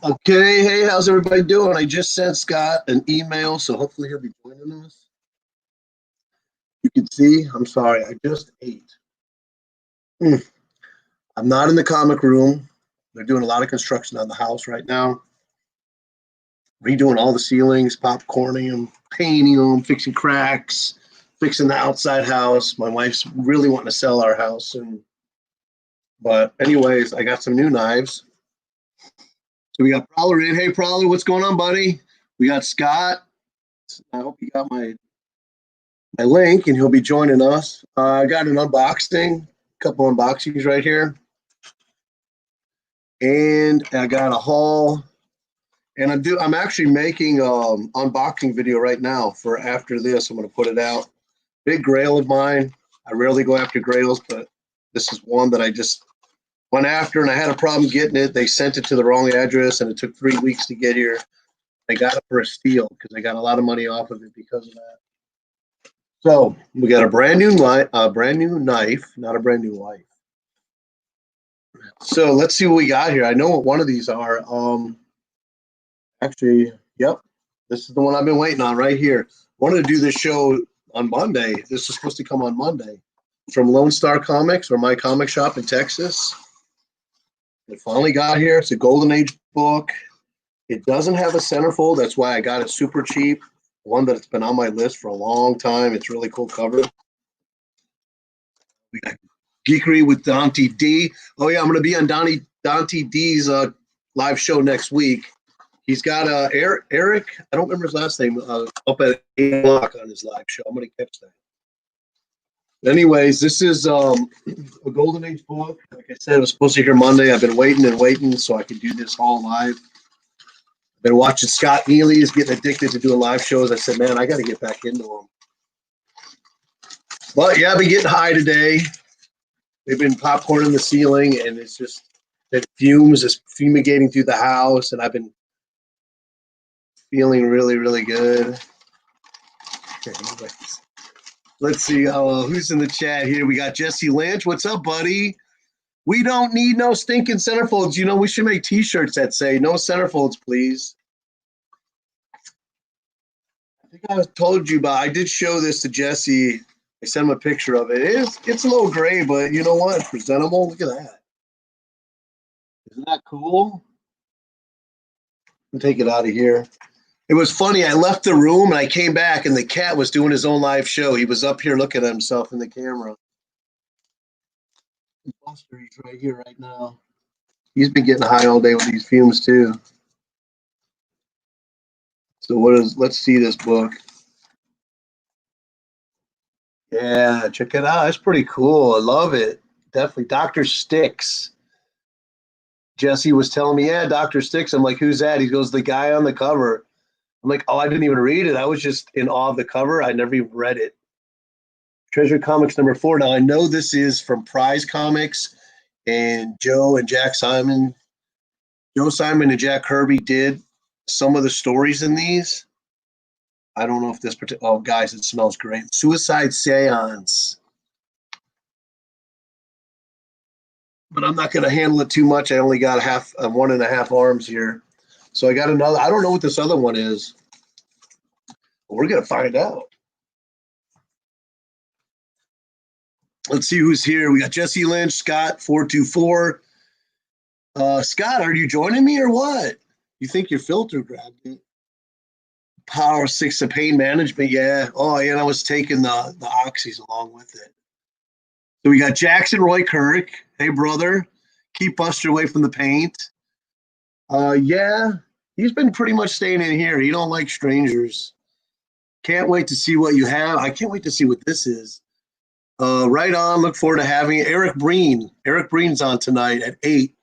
Okay, hey, how's everybody doing? I just sent Scott an email, so hopefully he'll be joining us. You can see, I'm sorry, I just ate. I'm not in the comic room. They're doing a lot of construction on the house right now, redoing all the ceilings, popcorning them, painting them, fixing cracks, fixing the outside house. My wife's really wanting to sell our house, but anyways, I got some new knives. So we got Prowler in. Hey, Prowler, what's going on, buddy? We got Scott. I hope you got my link, and he'll be joining us. I got an unboxing, a couple unboxings right here, and I got a haul. And I'm actually making unboxing video right now for after this. I'm going to put it out. Big grail of mine. I rarely go after grails, but this is one that I just went after, and I had a problem getting it. They sent it to the wrong address, and it took 3 weeks to get here. I got it for a steal because I got a lot of money off of it because of that. So we got a brand new knife, not a brand new life. So let's see what we got here. I know what one of these are. Actually, yep, this is the one I've been waiting on right here. Wanted to do this show on Monday. This was supposed to come on Monday from Lone Star Comics, or my comic shop in Texas. It finally got here. It's a Golden Age book. It doesn't have a centerfold. That's why I got it super cheap. One that's been on my list for a long time. It's really cool cover. We got Geekery with Dante D. Oh yeah, I'm going to be on Dante D's live show next week. He's got Eric. I don't remember his last name. Up at 8 o'clock on his live show. I'm going to catch that. Anyways, this is a Golden Age book. Like I said, it was supposed to be here Monday. I've been waiting so I could do this all live. I've been watching Scott Neely. He's getting addicted to doing live shows. I said, man, I got to get back into them. But yeah, I've been getting high today. They've been popcorning the ceiling, and it's just that fumes is fumigating through the house, and I've been feeling really, really good. Okay, let's see who's in the chat here. We got Jesse Lynch. What's up, buddy? We don't need no stinking centerfolds. You know, we should make T-shirts that say no centerfolds, please. I think I told you about. I did show this to Jesse. I sent him a picture of it. It's a little gray, but you know what? It's presentable. Look at that. Isn't that cool? I'll take it out of here. It was funny. I left the room and I came back, and the cat was doing his own live show. He was up here looking at himself in the camera. Buster, he's right here right now. He's been getting high all day with these fumes too. So let's see this book. Yeah, check it out. It's pretty cool. I love it. Definitely. Dr. Sticks. Jesse was telling me, yeah, Dr. Sticks. I'm like, who's that? He goes, the guy on the cover. I'm like, oh, I didn't even read it. I was just in awe of the cover. I never even read it. Treasure Comics #4. Now, I know this is from Prize Comics, and Joe and Jack Simon. Joe Simon and Jack Kirby did some of the stories in these. I don't know if this particular. Oh, guys, it smells great. Suicide Seance. But I'm not going to handle it too much. I only got 1.5 arms here. So I got another. I don't know what this other one is. But we're going to find out. Let's see who's here. We got Jesse Lynch, Scott 424. Scott, are you joining me or what? You think your filter grabbed it? Power 6 of pain management. Yeah. Oh, yeah. And I was taking the oxys along with it. So we got Jackson Roy Kirk. Hey, brother. Keep Buster away from the paint. Yeah. He's been pretty much staying in here. He don't like strangers. Can't wait to see what you have. I can't wait to see what this is. Right on. Look forward to having it. Eric Breen. Eric Breen's on tonight at 8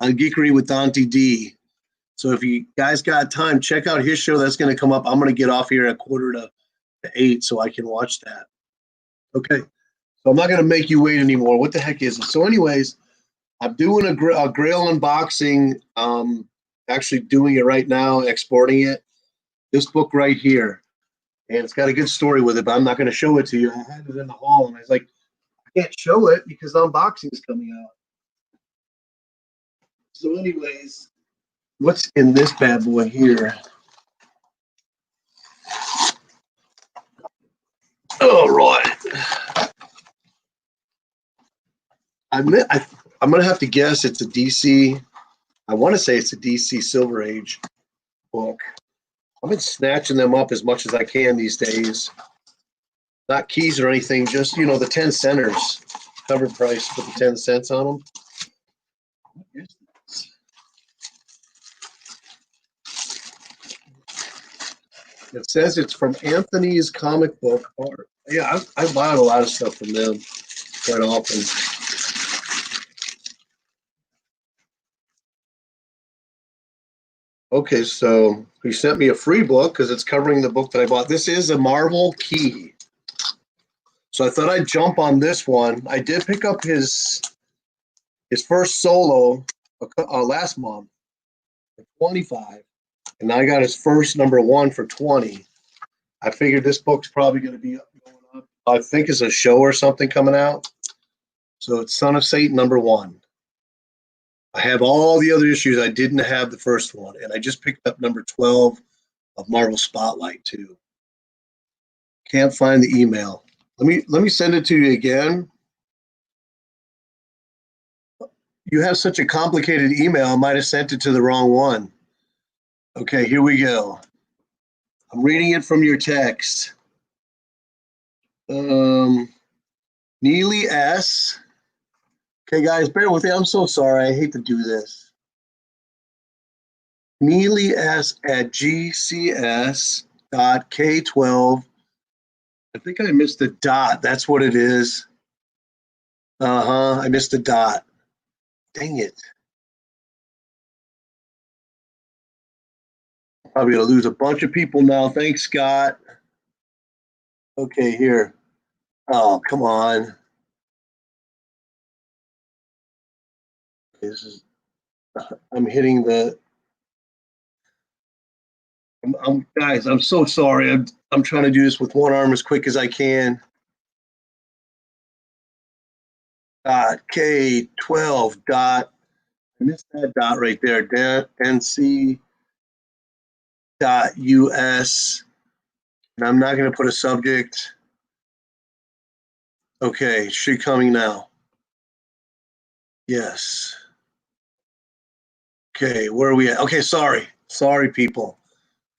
on Geekery with Dante D. So if you guys got time, check out his show. That's going to come up. I'm going to get off here at 7:45 so I can watch that. Okay. So I'm not going to make you wait anymore. What the heck is it? So anyways, I'm doing a Grail unboxing. Actually doing it right now, exporting it. This book right here. And it's got a good story with it, but I'm not going to show it to you. I had it in the hall, and I was like, I can't show it because the unboxing is coming out. So anyways, What's in this bad boy here? All right. I'm going to have to guess it's a DC. I want to say it's a DC Silver Age book. I've been snatching them up as much as I can these days. Not keys or anything, just, the 10 centers. Cover price, put the 10 cents on them. It says it's from Anthony's Comic Book Art. Yeah, I buy a lot of stuff from them quite often. Okay, so he sent me a free book because it's covering the book that I bought. This is a Marvel key. So I thought I'd jump on this one. I did pick up his first solo last month for 25, and I got his first #1 for 20. I figured this book's probably going to be going up. I think it's a show or something coming out. So it's Son of Satan #1. I have all the other issues. I didn't have the first one, and I just picked up number 12 of Marvel Spotlight too. Can't find the email. Let me send it to you again. You have such a complicated email. I might have sent it to the wrong one. Okay, here we go. I'm reading it from your text. Neely S. Okay, guys, bear with me. I'm so sorry. I hate to do this. Neely S at gcs.k12. I think I missed the dot. That's what it is. I missed the dot. Dang it. I'm probably going to lose a bunch of people now. Thanks, Scott. Okay, here. Oh, come on. I'm hitting the. Guys, I'm so sorry. I'm trying to do this with one arm as quick as I can. K12 dot. I missed that dot right there. NC dot US. And I'm not going to put a subject. Okay, should coming now. Yes. Okay, where are we at? Okay, sorry, people.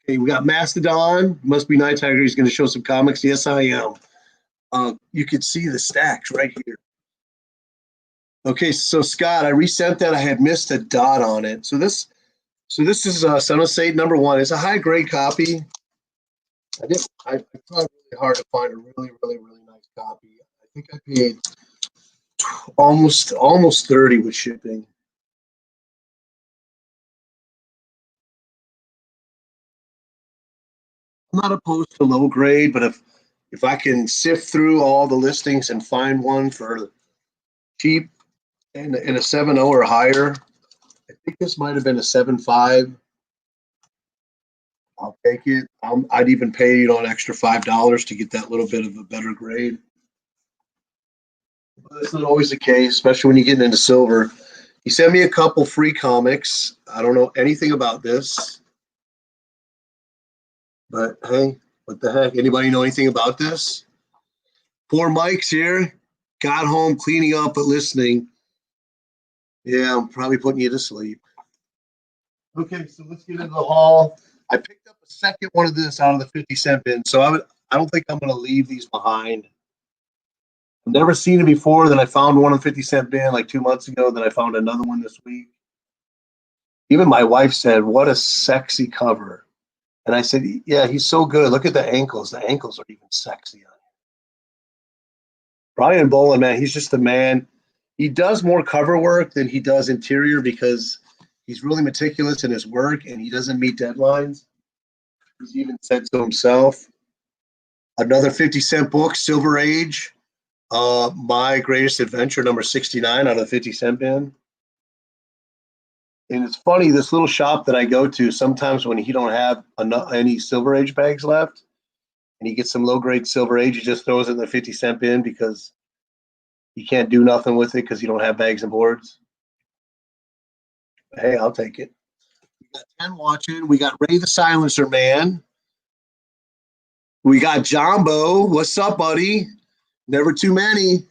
Okay, we got Mastodon. Must be Night Tiger. He's going to show some comics. Yes, I am. You could see the stacks right here. Okay, so Scott, I resent that. I had missed a dot on it. So this is Son of Satan #1. It's a high grade copy. I tried really hard to find a really nice copy. I think I paid almost 30 with shipping. I'm not opposed to low grade, but if I can sift through all the listings and find one for cheap in a 7.0 or higher, I think this might have been a 7.5. I'll take it. I'd even pay an extra $5 to get that little bit of a better grade. But that's not always the case, especially when you get into silver. He sent me a couple free comics. I don't know anything about this, but hey, what the heck? Anybody know anything about this? Poor Mike's here. Got home cleaning up but listening. Yeah, I'm probably putting you to sleep. Okay, so let's get into the haul. I picked up a second one of this out of the 50-cent bin, so I don't think I'm going to leave these behind. I've never seen it before. Then I found one in 50-cent bin like 2 months ago. Then I found another one this week. Even my wife said, "What a sexy cover." And I said, "Yeah, he's so good. Look at the ankles. The ankles are even sexy on him." Brian Boland, man, he's just the man. He does more cover work than he does interior because he's really meticulous in his work and he doesn't meet deadlines. He's even said so himself. Another 50-cent book, Silver Age, My Greatest Adventure, #69 out of the 50-cent bin. And it's funny, this little shop that I go to, sometimes when he don't have any Silver Age bags left, and he gets some low-grade Silver Age, he just throws it in the 50-cent bin because he can't do nothing with it because he don't have bags and boards. Hey, I'll take it. We got 10 watching. We got Ray the Silencer Man. We got Jumbo. What's up, buddy? Never too many.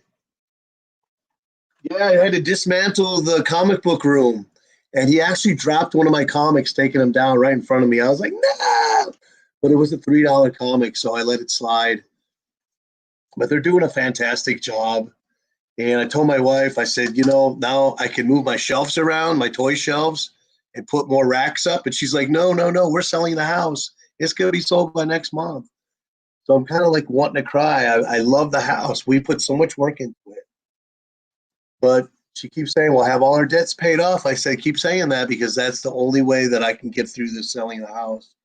Yeah, I had to dismantle the comic book room. And he actually dropped one of my comics, taking them down right in front of me. I was like, no! But it was a $3 comic, so I let it slide. But they're doing a fantastic job. And I told my wife, I said, now I can move my shelves around, my toy shelves, and put more racks up. And she's like, no, we're selling the house. It's going to be sold by next month. So I'm kind of like wanting to cry. I love the house. We put so much work into it. But she keeps saying, we'll have all our debts paid off. I say, keep saying that because that's the only way that I can get through this selling the house.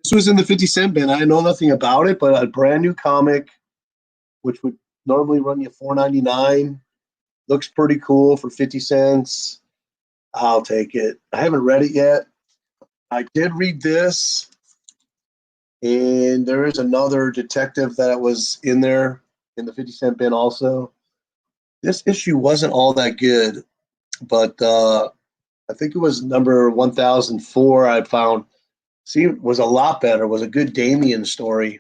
This was in the 50-cent bin. I know nothing about it, but a brand new comic, which would normally run you $4.99. Looks pretty cool for 50 cents. I'll take it. I haven't read it yet. I did read this. And there is another detective that was in there in the 50-cent bin also. This issue wasn't all that good, but I think it was number 1004 I found. Was a lot better. It was a good Damien story.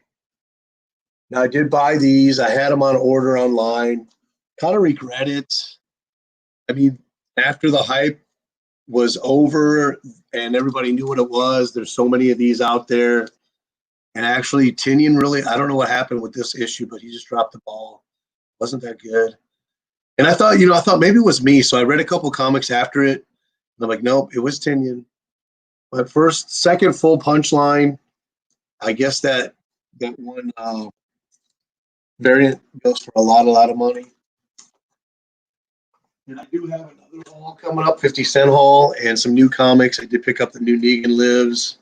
Now, I did buy these. I had them on order online. Kind of regret it. I mean, after the hype was over and everybody knew what it was, there's so many of these out there. And actually, Tinian really, I don't know what happened with this issue, but he just dropped the ball. Wasn't that good. And I thought maybe it was me. So I read a couple comics after it. And I'm like, nope, it was Tinian. But second full punchline, I guess that one variant goes for a lot of money. And I do have another haul coming up, 50-cent haul, and some new comics. I did pick up the new Negan Lives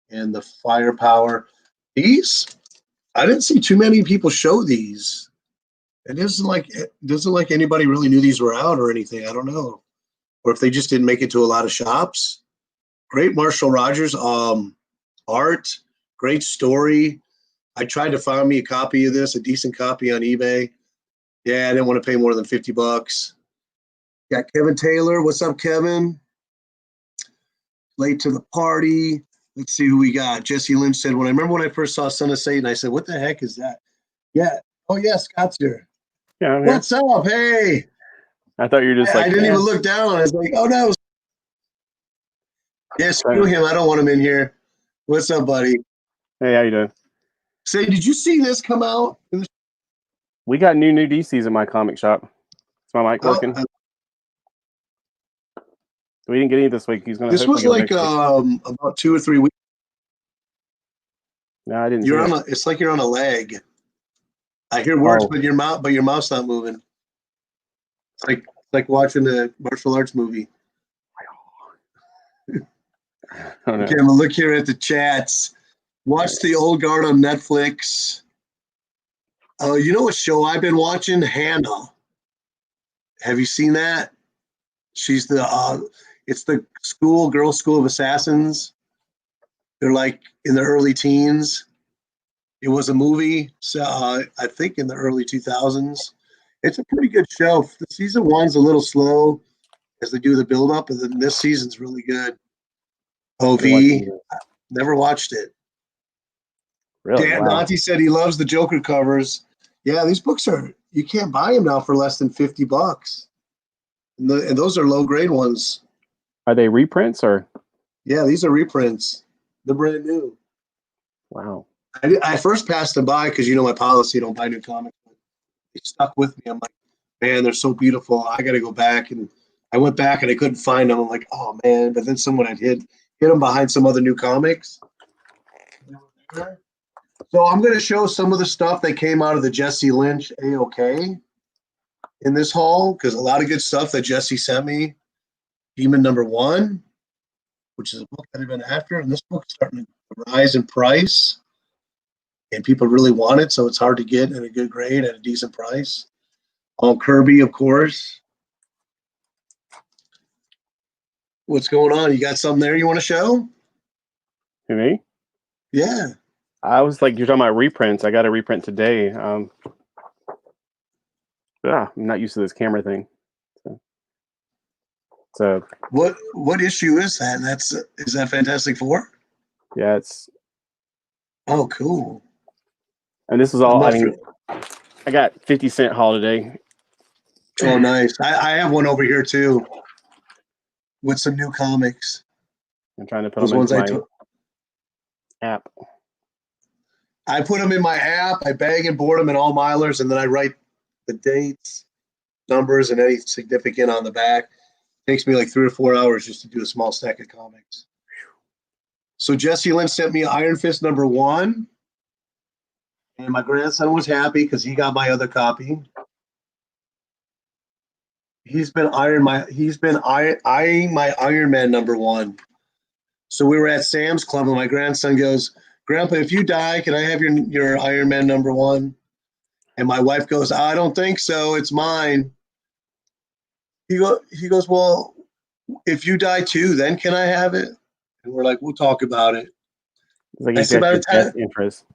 and the Firepower. These, I didn't see too many people show these. It doesn't like anybody really knew these were out or anything. I don't know. Or if they just didn't make it to a lot of shops. Great Marshall Rogers art, great story. I tried to find me a copy of this, a decent copy on eBay. Yeah, I didn't want to pay more than $50. Got Kevin Taylor. What's up, Kevin? Late to the party. Let's see who we got. Jesse Lynch said, when I first saw Son of Satan, I said, what the heck is that? Yeah. Oh, yeah, Scott's here. Yeah, I'm What's up? Hey. I thought you were just I didn't even look down. I was like, oh, no. Yeah, screw him. I don't want him in here. What's up, buddy? Hey, how you doing? Say, did you see this come out? We got new DCs in my comic shop. Is my mic working? We didn't get any this week. He's gonna. This was like about 2 or 3 weeks. No, I didn't. It's like you're on a lag. I hear words, but your mouth's not moving. It's like watching a martial arts movie. Okay, I'm gonna look here at the chats. Watch The Old Guard on Netflix. You know what show I've been watching? Hannah. Have you seen that? She's it's the girls' school of assassins. They're like in the early teens. It was a movie, so I think in the early 2000s. It's a pretty good show. The season 1's a little slow as they do the build up, and then this season's really good. OV, never watched it. Really? Dan Dante said he loves the Joker covers. Yeah, these books you can't buy them now for less than $50. And those are low grade ones. Are they reprints or? Yeah, these are reprints. They're brand new. Wow. I first passed them by because my policy, don't buy new comics. They stuck with me. I'm like, man, they're so beautiful. I got to go back. And I went back and I couldn't find them. I'm like, oh man. But then someone had hid them behind some other new comics. So I'm going to show some of the stuff that came out of the Jesse Lynch AOK in this haul, because a lot of good stuff that Jesse sent me. Demon #1, which is a book that I've been after, and this book's starting to rise in price, and people really want it, so it's hard to get at a good grade at a decent price. Kirby, of course. What's going on? You got something there you want to show? Me? Yeah. I was like, you're talking about reprints. I got a reprint today. I'm not used to this camera thing. So. So What issue is that? Is that Fantastic Four? yeah, it's Oh, cool. and this was all. I mean, I got 50-cent holiday. Oh, nice. I have one over here too, with some new comics. I'm trying to put Those them ones into my app. I put them in my app. I bag and board them in all milers, and then I write the dates, numbers, and any significant on the back. It takes me like 3 or 4 hours just to do a small stack of comics. So Jesse Lynch sent me Iron Fist #1, and my grandson was happy because he got my other copy. He's been eyeing my Iron Man #1. So we were at Sam's Club, and my grandson goes, "Grandpa, if you die, can I have your Iron Man #1?" And my wife goes, "I don't think so. It's mine." He goes, "Well, if you die too, then can I have it?" And we're like, "We'll talk about it." It's like I he's said, got by your the time best interest.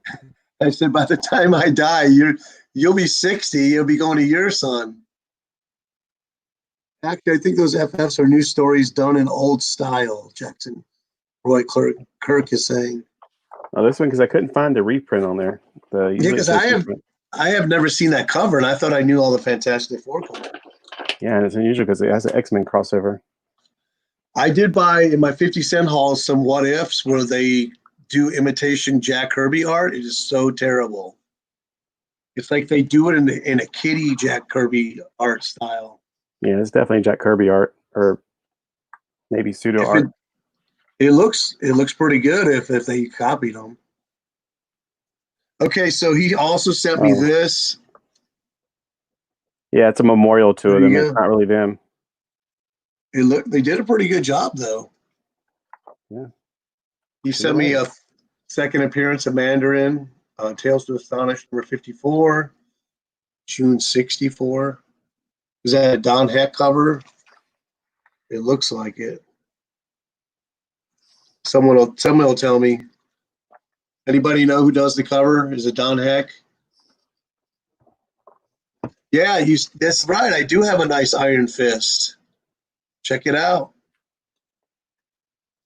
I said, by the time I die, you'll be 60. You'll be going to your son. Actually, I think those FFs are new stories done in old style. Jackson Roy Kirk is saying. Oh, this one because I couldn't find the reprint on there. Yeah, because I have never seen that cover, and I thought I knew all the Fantastic Four covers. Yeah, and it's unusual because it has an X-Men crossover. I did buy in my 50-cent haul some What Ifs where they do imitation Jack Kirby art. It is so terrible. It's like they do it in a kiddie Jack Kirby art style. Yeah, it's definitely Jack Kirby art or maybe pseudo art. It looks pretty good if they copied them. Okay, so he also sent me this. Yeah, it's a memorial to them. It's not really them. They did a pretty good job though. Yeah. He sent me a second appearance of Mandarin, Tales to Astonish #54, June '64. Is that a Don Heck cover? It looks like it. Someone will tell me. Anybody know who does the cover? Is it Don Heck? Yeah, that's right. I do have a nice Iron Fist. Check it out.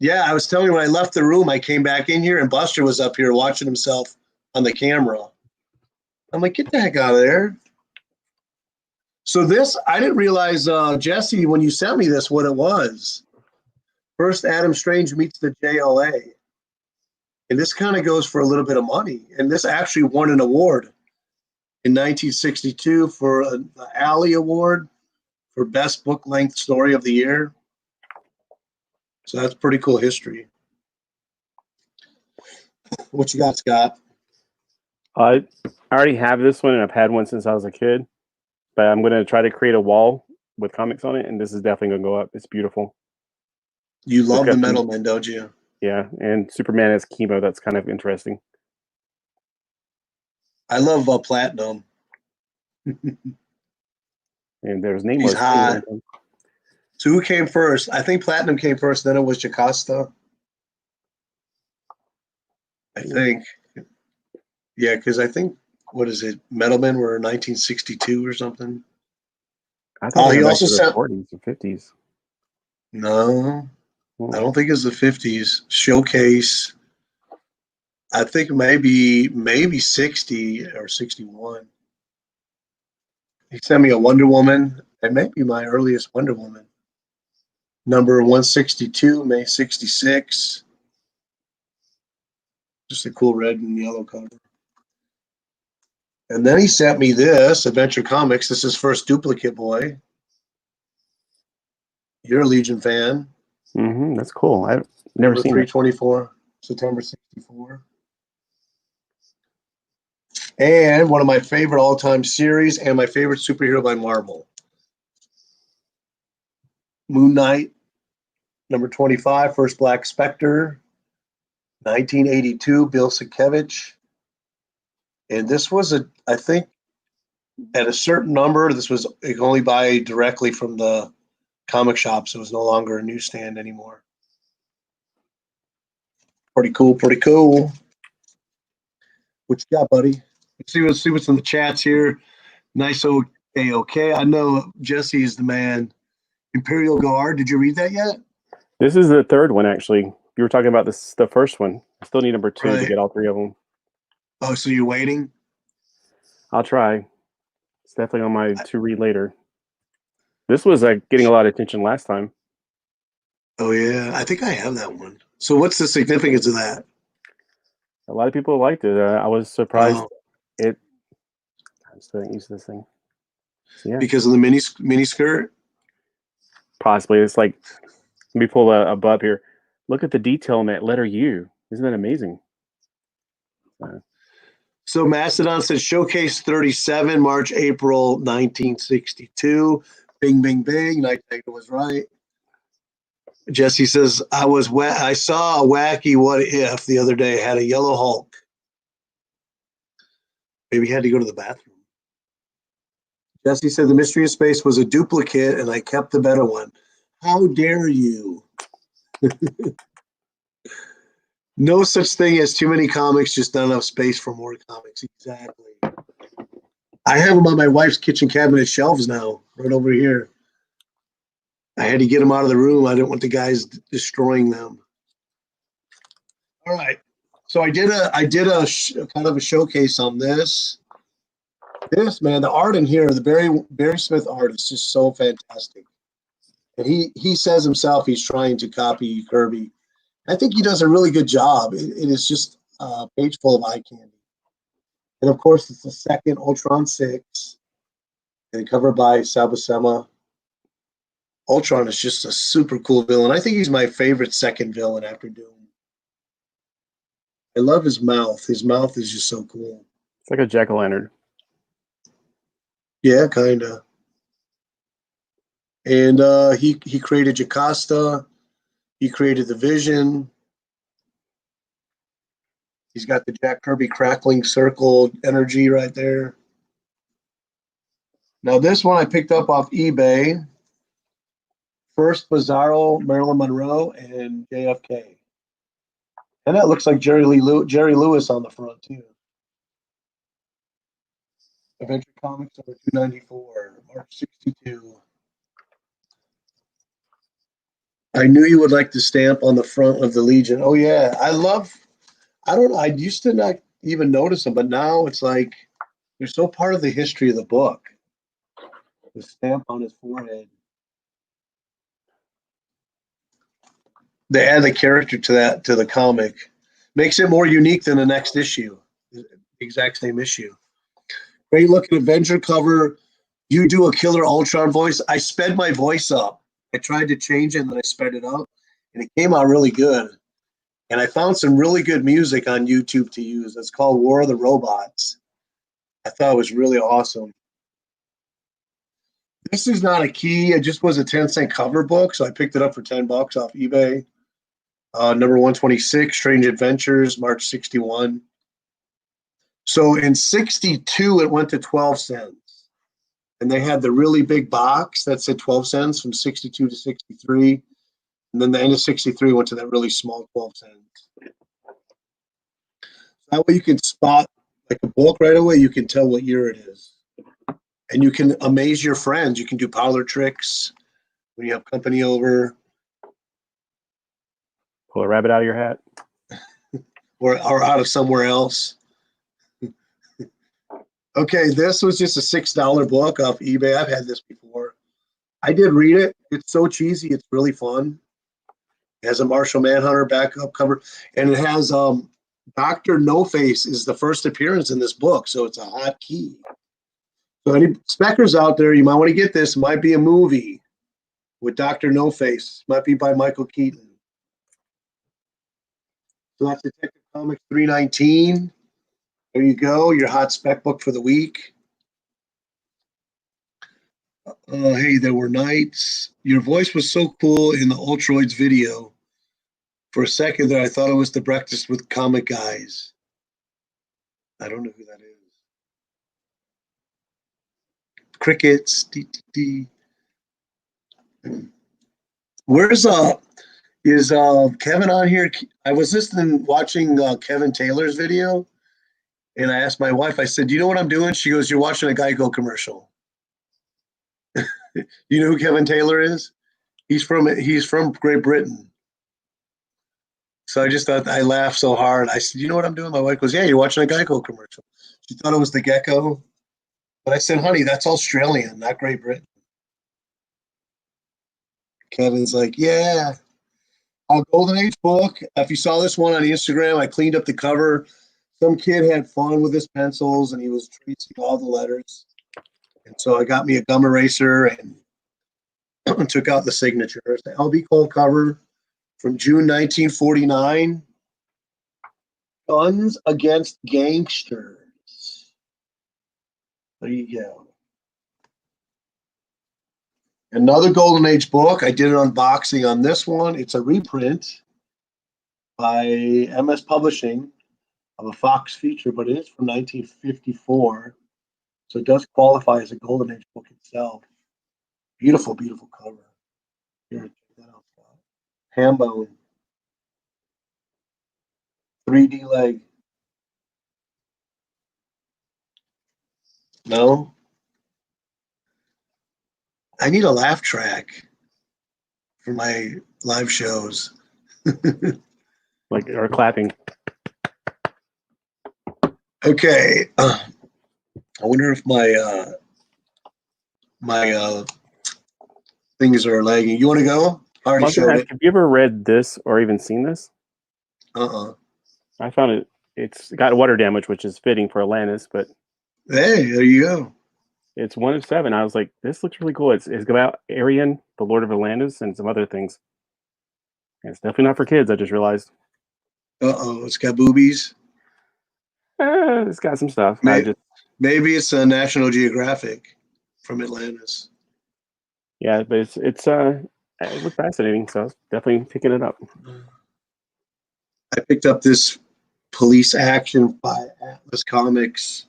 Yeah, I was telling you when I left the room, I came back in here and Buster was up here watching himself on the camera. I'm like, get the heck out of there. So this, I didn't realize, Jesse, when you sent me this, what it was. First, Adam Strange meets the JLA. And this kind of goes for a little bit of money. And this actually won an award in 1962 for the Alley Award for Best Book Length Story of the Year. So that's pretty cool history. What you got, Scott? I already have this one, and I've had one since I was a kid. But I'm going to try to create a wall with comics on it, and this is definitely going to go up. It's beautiful. You love the Metal Men, don't you? Yeah, and Superman as chemo. That's kind of interesting. I love Platinum. And there's name He's hot. So who came first? I think Platinum came first, then it was Jocasta. I think. Yeah, because I think, what is it? Metal Men were 1962 or something. I thought he also sent 40s or 50s. No, I don't think it's the 50s. Showcase. I think maybe 60 or 61. He sent me a Wonder Woman. It may be my earliest Wonder Woman. Number 162, May 66. Just a cool red and yellow cover. And then he sent me this, Adventure Comics. This is first Duplicate Boy. You're a Legion fan. Mm-hmm, that's cool. I've never seen 324, September 64. And one of my favorite all-time series and my favorite superhero by Marvel. Moon Knight, number 25, first Black Spectre, 1982, Bill Sienkiewicz. And this was I think at a certain number, you could only buy directly from the comic shops. It was no longer a newsstand anymore. Pretty cool. What you got, buddy? Let's see what's in the chats here. Nice. Okay. I know Jesse is the man. Imperial Guard. Did you read that yet? This is the third one, actually. You were talking about the first one. I still need number 2 to Right. get all 3 of them. Oh, so you're waiting? I'll try. It's definitely on my to read later. This was getting a lot of attention last time. Oh, yeah. I think I have that one. So what's the significance of that? A lot of people liked it. I was surprised. Oh, I'm still not used to this thing. So, yeah, because of the mini skirt? possibly. It's like, let me pull a bub here. Look at the detail in that letter U. Isn't that amazing? So Mastodon says Showcase 37, March, April 1962. Bing, bing, bing. Night Taker was right. Jesse says, I saw a wacky what if the other day. Had a yellow Hulk. Maybe he had to go to the bathroom. Jesse said the Mystery of Space was a duplicate and I kept the better one. How dare you? No such thing as too many comics, just not enough space for more comics. Exactly. I have them on my wife's kitchen cabinet shelves now, right over here. I had to get them out of the room. I didn't want the guys destroying them. All right. So I did a kind of a showcase on this. This, man, the art in here, the Barry Smith art is just so fantastic. And he says himself he's trying to copy Kirby. I think he does a really good job. It is just a page full of eye candy. And of course, it's the second Ultron 6 and covered by Sal Buscema. Ultron is just a super cool villain. I think he's my favorite second villain after Doom. I love his mouth. His mouth is just so cool. It's like a jack-o'-lantern. Yeah, kind of. And he created Jocasta. He created the Vision. He's got the Jack Kirby crackling circle energy right there. Now this one I picked up off eBay. First Bizarro, Marilyn Monroe, and JFK. And that looks like Jerry Lewis on the front too. Adventure Comics number 294, March 62. I knew you would like the stamp on the front of the Legion. Oh yeah, I used to not even notice them, but now it's like they're so part of the history of the book. The stamp on his forehead. They add the character to the comic. Makes it more unique than the next issue. The exact same issue. Great looking Avenger cover. You do a killer Ultron voice. I sped my voice up. I tried to change it and then I sped it up. And it came out really good. And I found some really good music on YouTube to use. It's called War of the Robots. I thought it was really awesome. This is not a key. It just was a 10-cent cover book. So I picked it up for $10 off eBay. Number 126, Strange Adventures, March 61. So in 62, it went to 12 cents. And they had the really big box that said 12 cents from 62 to 63. And then the end of 63 went to that really small 12 cents. That way you can spot like a book right away. You can tell what year it is. And you can amaze your friends. You can do parlor tricks when you have company over. Pull a rabbit out of your hat. Or out of somewhere else. Okay, this was just a $6 book off eBay. I've had this before. I did read it. It's so cheesy. It's really fun. It has a Martian Manhunter backup cover. And it has Dr. No Face is the first appearance in this book. So it's a hot key. So any speckers out there, you might want to get this. It might be a movie with Dr. No Face. Might be by Michael Keaton. So that's Detective Comics 319. There you go, your hot spec book for the week. Hey, there were nights. Your voice was so cool in the Ultroids video. For a second there, I thought it was the Breakfast with Comic Guys. I don't know who that is. Crickets. Where's is Kevin on here? I was watching Kevin Taylor's video, and I asked my wife, I said, "Do you know what I'm doing?" She goes, "You're watching a Geico commercial." You know who Kevin Taylor is? He's from Great Britain. So I just thought I laughed so hard. I said, "You know what I'm doing?" My wife goes, "Yeah, you're watching a Geico commercial." She thought it was the gecko, but I said, "Honey, that's Australian, not Great Britain." Kevin's like, "Yeah, a Golden Age book. If you saw this one on Instagram, I cleaned up the cover. Some kid had fun with his pencils, and he was tracing all the letters. And so I got me a gum eraser and took out the signatures. The LB Cole cover from June 1949. Guns Against Gangsters. There you go. Another Golden Age book. I did an unboxing on this one. It's a reprint by MS Publishing of a Fox feature, but it is from 1954. So it does qualify as a Golden Age book itself. Beautiful, beautiful cover. Here, check that out. Hambone. 3D leg. No? I need a laugh track for my live shows. Like, or clapping. Okay. I wonder if my things are lagging. You want to go? I already showed it. Have you ever read this or even seen this? Uh-uh. I found it. It's got water damage, which is fitting for Atlantis, but Hey, there you go. it's 1 of 7. I was like, this looks really cool. It's about Arion, the Lord of Atlantis, and some other things. And it's definitely not for kids. I just realized. Uh-oh, it's got boobies. It's got some stuff. Maybe it's a National Geographic from Atlantis. Yeah, but it looks fascinating, so I was definitely picking it up. I picked up this Police Action by Atlas Comics.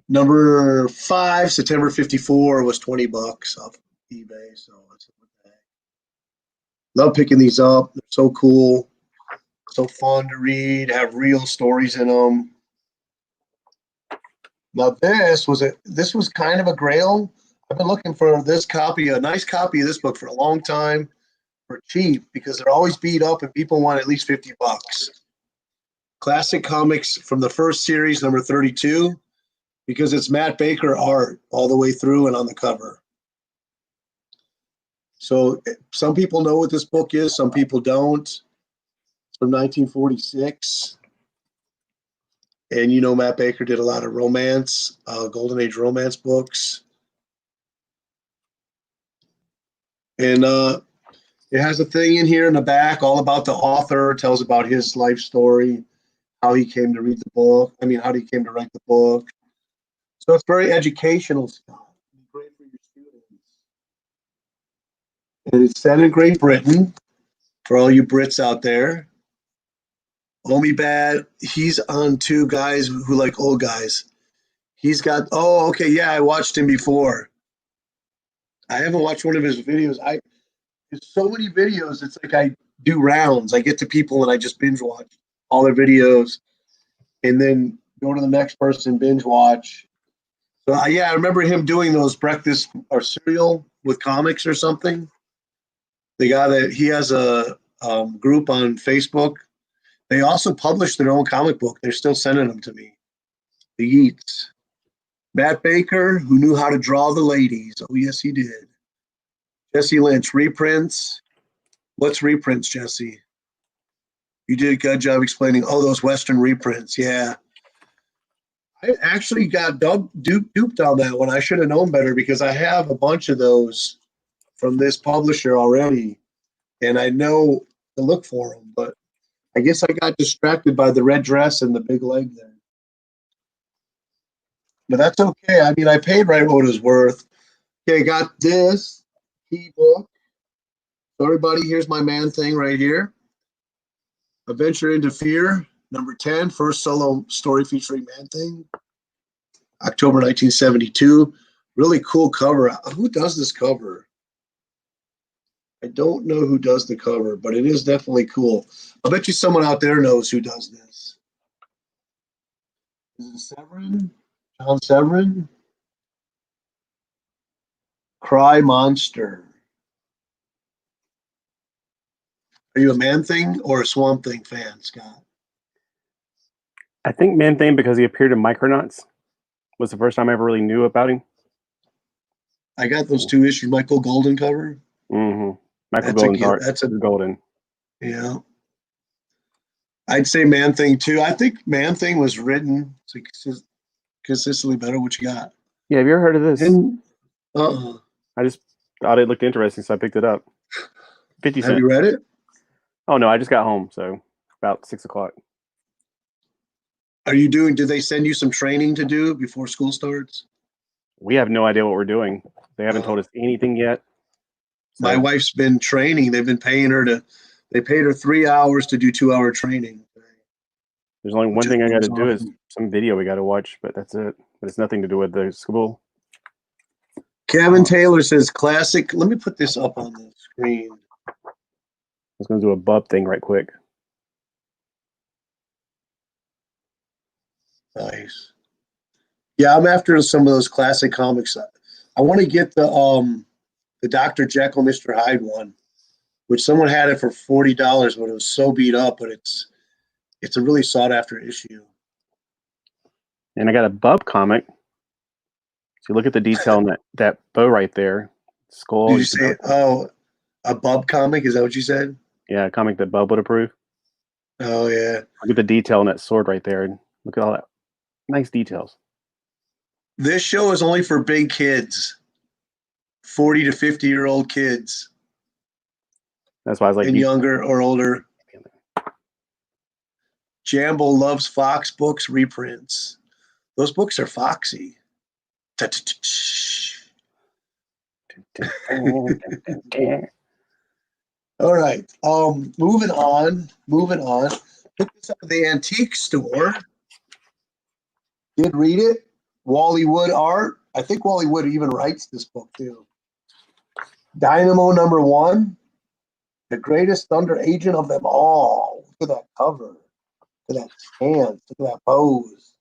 Number 5, September 54, was $20 off eBay. So what the heck. Love picking these up. They're so cool, so fun to read, have real stories in them. Now this was kind of a grail. I've been looking for this copy, a nice copy of this book for a long time for cheap because they're always beat up and people want at least $50. Classic Comics from the first series, number 32, because it's Matt Baker art all the way through and on the cover. So some people know what this book is, some people don't. It's from 1946. And you know Matt Baker did a lot of romance, Golden Age romance books. And it has a thing in here in the back all about the author, tells about his life story, how he came to read the book. How he came to write the book. So it's very educational stuff. Great for your students. And it's set in Great Britain for all you Brits out there. Omibad, he's on two guys who like old guys. He's got, oh, okay, yeah, I watched him before. I haven't watched one of his videos. There's so many videos. It's like I do rounds. I get to people and I just binge watch all their videos and then go to the next person, binge watch. So yeah, I remember him doing those breakfast or cereal with comics or something. He has a group on Facebook. They also publish their own comic book. They're still sending them to me. The Yeats. Matt Baker, who knew how to draw the ladies. Oh, yes, he did. Jesse Lynch, reprints. What's reprints, Jesse? You did a good job explaining. Oh, those Western reprints. Yeah. I actually got duped on that one. I should have known better because I have a bunch of those from this publisher already, and I know to look for them. But I guess I got distracted by the red dress and the big leg there. But that's okay. I paid right what it was worth. Okay, got this ebook. So everybody, here's my man thing right here. Adventure into Fear, number 10, first solo story featuring Man Thing. October 1972. Really cool cover. Who does this cover? I don't know who does the cover, but it is definitely cool. I'll bet you someone out there knows who does this. Is it Severin? John Severin? Cry Monster. Are you a Man Thing or a Swamp Thing fan, Scott? I think Man Thing because he appeared in Micronauts was the first time I ever really knew about him. I got those 2 issues, Michael Golden cover. Mm-hmm. Michael That's a Golden's gift. art That's a is golden. Yeah. I'd say Man Thing too. I think Man Thing was written consistently better. What you got? Yeah, have you ever heard of this? And I just thought it looked interesting, so I picked it up. 50 Have cents. you read it? Oh no, I just got home, so about 6 o'clock. Are you doing? Did they send you some training to do before school starts? We have no idea what we're doing. They haven't told us anything yet. So, My wife's been training. They've been paying her to. They paid her 3 hours to do 2-hour training. there's only one thing I got to do is awesome. some video we got to watch, but that's it. But it's nothing to do with the school. Kevin Taylor says classic. Let me put this up on the screen. I was going to do a bub thing right quick. Nice. Yeah, I'm after some of those classic comics. I want to get the Dr. Jekyll, Mr. Hyde one, which someone had it for $40, but it was so beat up. But it's a really sought after issue. And I got a bub comic. So look at the detail on that bow right there. Skull. Did you say a bub comic? Is that what you said? Yeah, a comic that Bub would approve. Oh yeah. Look at the detail on that sword right there. And look at all that nice details. This show is only for big kids, 40 to 50-year-old kids. That's why I was like, and younger or older. Jambo loves Fox Books reprints. Those books are foxy. All right. Moving on. Pick this up at the antique store. Did read it. Wally Wood art. I think Wally Wood even writes this book too. Dynamo #1. The greatest thunder agent of them all. Look at that cover. Look at that stance. Look at that pose.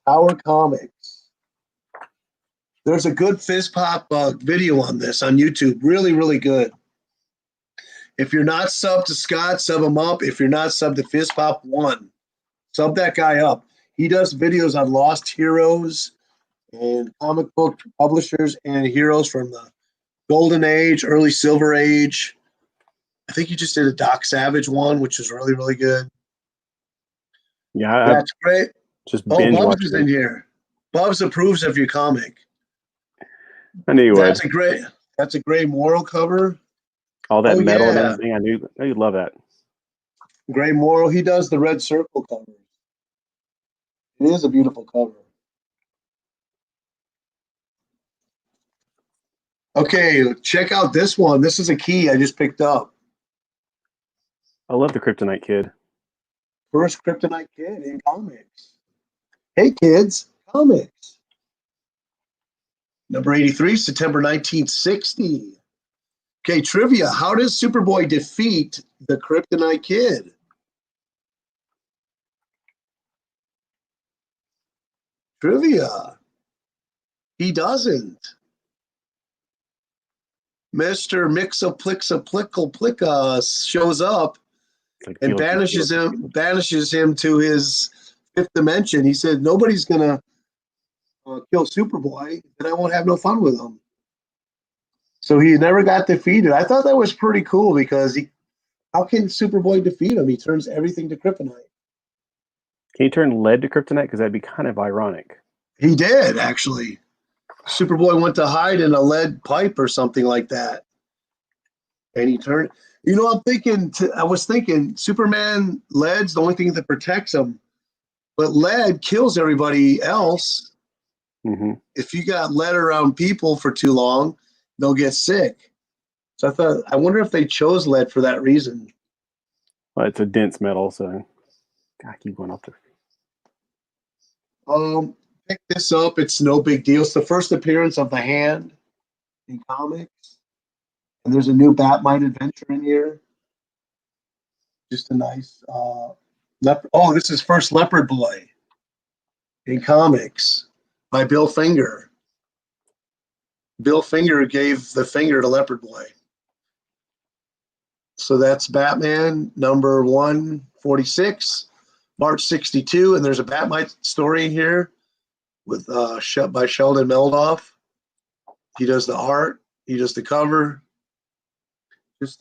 Tower Comics. There's a good Fizz Pop video on this on YouTube. Really, really good. If you're not subbed to Scott, sub him up. If you're not subbed to Fizz Pop 1, sub that guy up. He does videos on lost heroes and comic book publishers and heroes from the Golden Age, early Silver Age. I think he just did a Doc Savage one, which is really, really good. Yeah, That's great. Just binge Bubs watching is in here. Bubs approves of your comic. I knew you would. That's a great Morrow cover. All that metal and everything. I knew you'd love that. Gray Morrow. He does the Red Circle cover. It is a beautiful cover. Okay, check out this one. This is a key I just picked up. I love the Kryptonite Kid. First Kryptonite Kid in comics. Hey, kids, comics. Number 83, September 1960. Okay, trivia. How does Superboy defeat the Kryptonite Kid? Trivia. He doesn't. Mr. Mixoplixoplickleplicka shows up and banishes him to his fifth dimension. He said, nobody's going to kill Superboy, and I won't have no fun with him. So he never got defeated. I thought that was pretty cool because how can Superboy defeat him? He turns everything to kryptonite. Can he turn lead to kryptonite? Because that'd be kind of ironic. He did, actually. Superboy went to hide in a lead pipe or something like that. And he turned. You know, I was thinking Superman, lead's the only thing that protects him. But lead kills everybody else. Mm-hmm. If you got lead around people for too long, they'll get sick. So I wonder if they chose lead for that reason. Well, it's a dense metal, so I keep going up there. Pick this up. It's no big deal. It's the first appearance of the Hand in comics. And there's a new Batmite adventure in here. Just a nice this is first Leopard Boy in comics by Bill Finger. Bill Finger gave the finger to Leopard Boy. So that's Batman number 146, March 62. And there's a Batmite story in here with by Sheldon Meldoff. He does the art. He does the cover.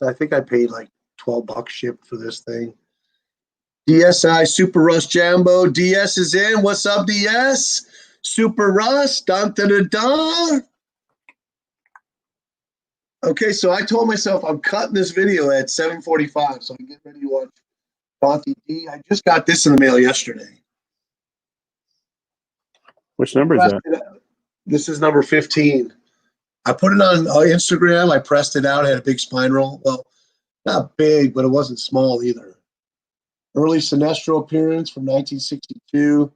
I think I paid like $12 shipped for this thing. DSI Super Russ Jambo. DS is in. What's up, DS? Super Russ. Dun, dun, dun, dun. Okay, so I told myself I'm cutting this video at 7:45, so I can get ready to watch Monty D. I just got this in the mail yesterday. Which number is that? This is number 15. I put it on Instagram. I pressed it out. I had a big spine roll. Well, not big, but it wasn't small either. Early Sinestro appearance from 1962.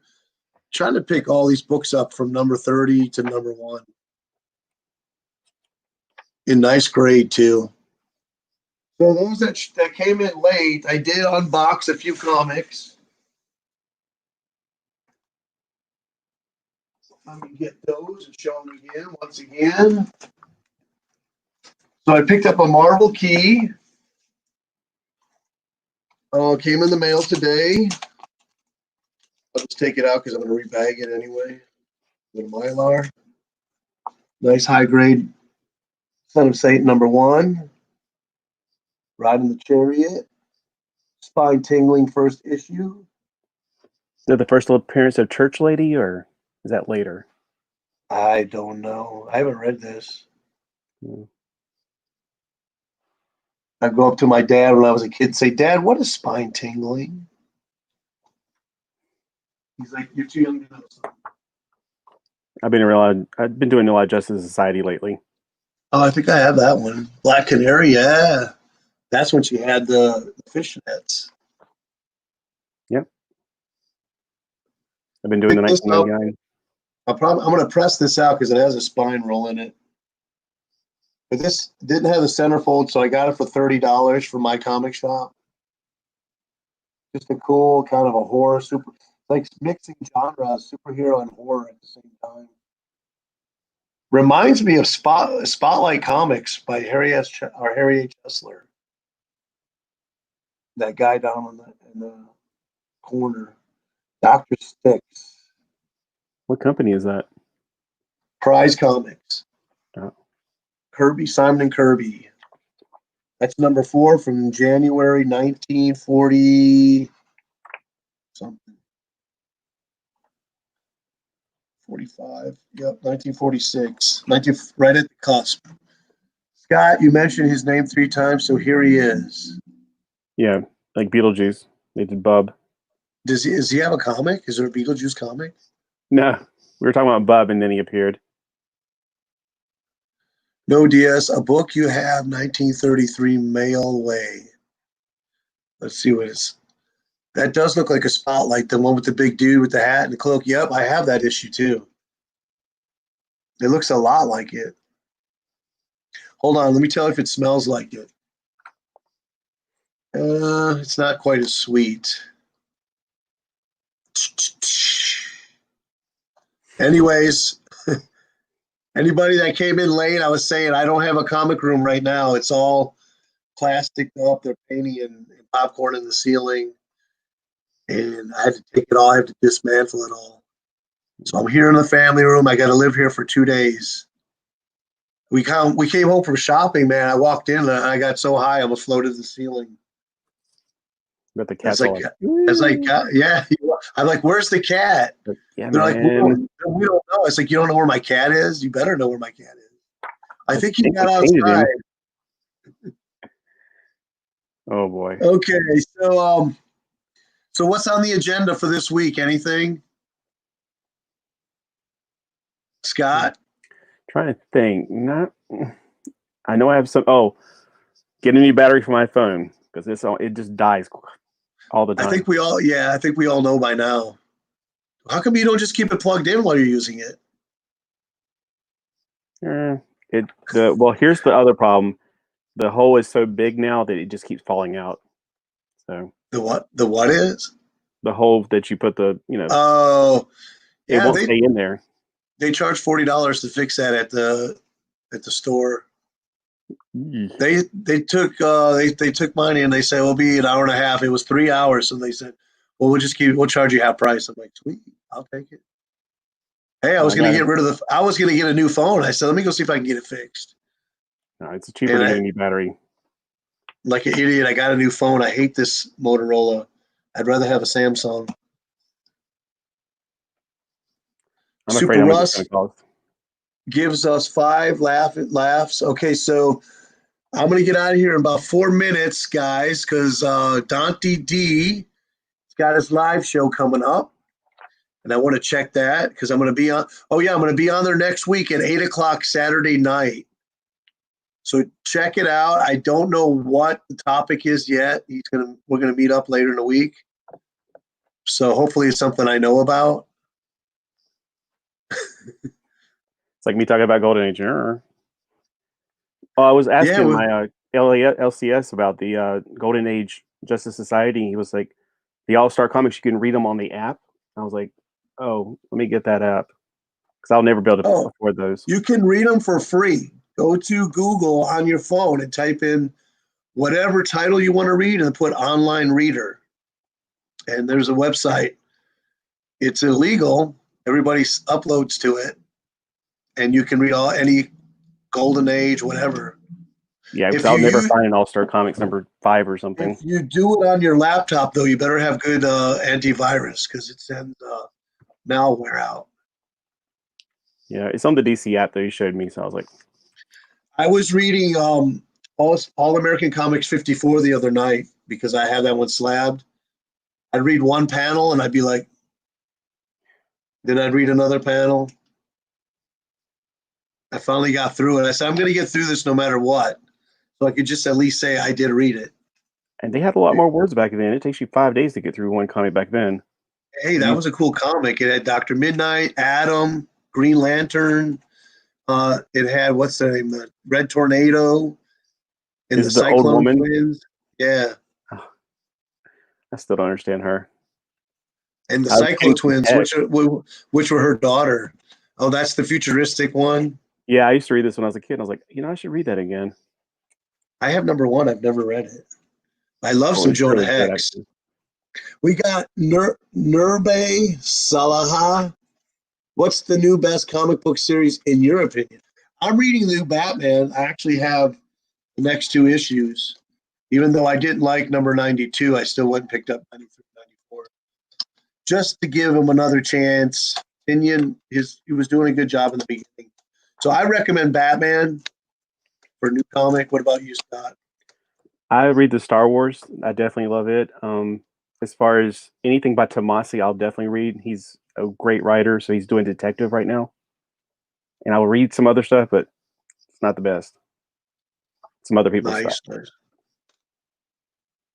Trying to pick all these books up from number 30 to number 1. In nice grade, too. So those that came in late, I did unbox a few comics. Let me get those and show them again, once again. So I picked up a Marvel key. Came in the mail today. I'll just take it out because I'm going to rebag it anyway. With a Mylar. Nice high grade Son of Satan number 1. Riding the Chariot. Spine tingling first issue. Is that the first appearance of Church Lady, or is that later? I don't know. I haven't read this. I go up to my dad when I was a kid and say, Dad, what is spine tingling? He's like, you're too young to know something. I've been doing a lot of Justice Society lately. Oh, I think I have that one. Black Canary, yeah. That's when she had the fishnets. Yep. I've been doing the 1999. I'm going to press this out because it has a spine roll in it. But this didn't have the centerfold, so I got it for $30 from my comic shop. Just a cool kind of a horror like mixing genres, superhero and horror at the same time. Reminds me of Spotlight Comics by Harry H. Hessler. That guy down in the corner, Dr. Sticks. What company is that? Prize Comics. Oh. Kirby, Simon and Kirby. That's number 4 from January 1940 something. 45. Yep, 1946. Right at the cusp. Scott, you mentioned his name 3 times, so here he is. Yeah, like Beetlejuice. They did Bub. Does he have a comic? Is there a Beetlejuice comic? No, we were talking about Bub, and then he appeared. No, DS, a book you have, 1933 Mail Way. Let's see what it's. That does look like a Spotlight, the one with the big dude with the hat and the cloak. Yep, I have that issue too. It looks a lot like it. Hold on, let me tell you if it smells like it. It's not quite as sweet. Anyways, anybody that came in late, I was saying I don't have a comic room right now. It's all plastic up. They're painting and popcorn in the ceiling. And I had to take it all. I have to dismantle it all. So I'm here in the family room. I got to live here for 2 days. We came home from shopping, man. I walked in and I got so high I almost floated to the ceiling. But the cat's yeah. I'm like, where's the cat? Yeah, they're like, we don't know. It's like, you don't know where my cat is? You better know where my cat is. I think he got outside. Oh boy. Okay, so what's on the agenda for this week? Anything? Scott? Trying to think. I know I have some. Oh, get a new battery for my phone because it just dies all the time. I think we all know by now. How come you don't just keep it plugged in while you're using it? Well, here's the other problem. The hole is so big now that it just keeps falling out. So the what is? The hole that you put the. Oh, yeah, it won't stay in there. They charge $40 to fix that at the store. They took they took mine and they said it'll be an hour and a half. It was 3 hours, so they said, "Well, we'll charge you half price." I'm like, "Sweet, I'll take it." Hey, I was going to get rid of I was going to get a new phone. I said, "Let me go see if I can get it fixed." No, it's cheaper than getting a new battery. Like an idiot, I got a new phone. I hate this Motorola. I'd rather have a Samsung. I'm Super afraid how much Russ it's going to cost. gives us 5 laughs. Okay, so I'm going to get out of here in about 4 minutes, guys, because Dante D has got his live show coming up. And I want to check that because I'm going to be on. Oh, yeah, I'm going to be on there next week at 8 o'clock Saturday night. So check it out. I don't know what the topic is yet. We're going to meet up later in the week. So hopefully it's something I know about. It's like me talking about Golden Age. Oh, I was asking my LCS about the Golden Age Justice Society. He was like, the All-Star Comics, you can read them on the app. I was like, oh, let me get that app because I'll never be able to afford those. You can read them for free. Go to Google on your phone and type in whatever title you want to read and put online reader. And there's a website. It's illegal. Everybody uploads to it. And you can read any Golden Age, whatever. Yeah, because I'll never find an All-Star Comics number 5 or something. If you do it on your laptop, though, you better have good antivirus because it sends malware out. Yeah, it's on the DC app that you showed me, so I was like... I was reading All American Comics 54 the other night because I had that one slabbed. I'd read one panel and I'd be like, then I'd read another panel. I finally got through it. I said, I'm going to get through this no matter what. So I could just at least say I did read it. And they had a lot more words back then. It takes you 5 days to get through one comic back then. Hey, that was a cool comic. It had Dr. Midnight, Atom, Green Lantern. It had, what's the name? The Red Tornado and the Cyclone Twins. Yeah. Oh, I still don't understand her. And the Cyclone Twins, which were her daughter. Oh, that's the futuristic one? Yeah, I used to read this when I was a kid. I was like, I should read that again. I have number 1. I've never read it. I love some Jonah Hex. We got Nurbe Salaha. What's the new best comic book series in your opinion? I'm reading the new Batman. I actually have the next 2 issues. Even though I didn't like number 92, I still went and picked up 93, 94. Just to give him another chance. He was doing a good job in the beginning. So I recommend Batman for a new comic. What about you, Scott? I read the Star Wars. I definitely love it. As far as anything by Tomasi, I'll definitely read. He's a great writer, so he's doing detective right now. And I will read some other stuff, but it's not the best. Some other people's stuff. Nice.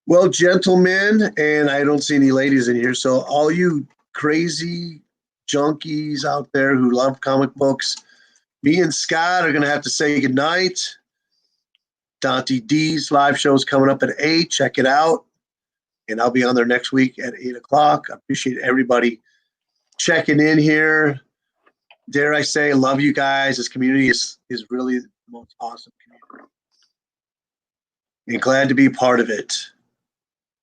Well, gentlemen, and I don't see any ladies in here, so all you crazy junkies out there who love comic books, me and Scott are going to have to say goodnight. Dante D's live show is coming up at 8. Check it out. And I'll be on there next week at 8 o'clock. I appreciate everybody checking in here. Dare I say, love you guys. This community is really the most awesome community. And glad to be part of it.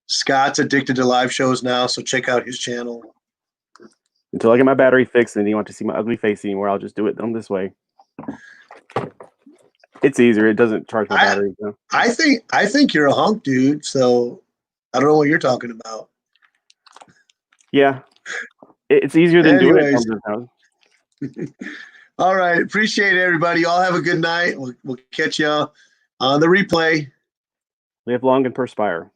Scott's addicted to live shows now, so check out his channel. Until I get my battery fixed and you want to see my ugly face anymore, I'll just do it this way. It's easier. It doesn't charge my battery. So. I think you're a hunk, dude. So I don't know what you're talking about. Yeah, it's easier than doing it. All right, appreciate it, everybody. Y'all have a good night. We'll catch you on the replay. Live long and perspire.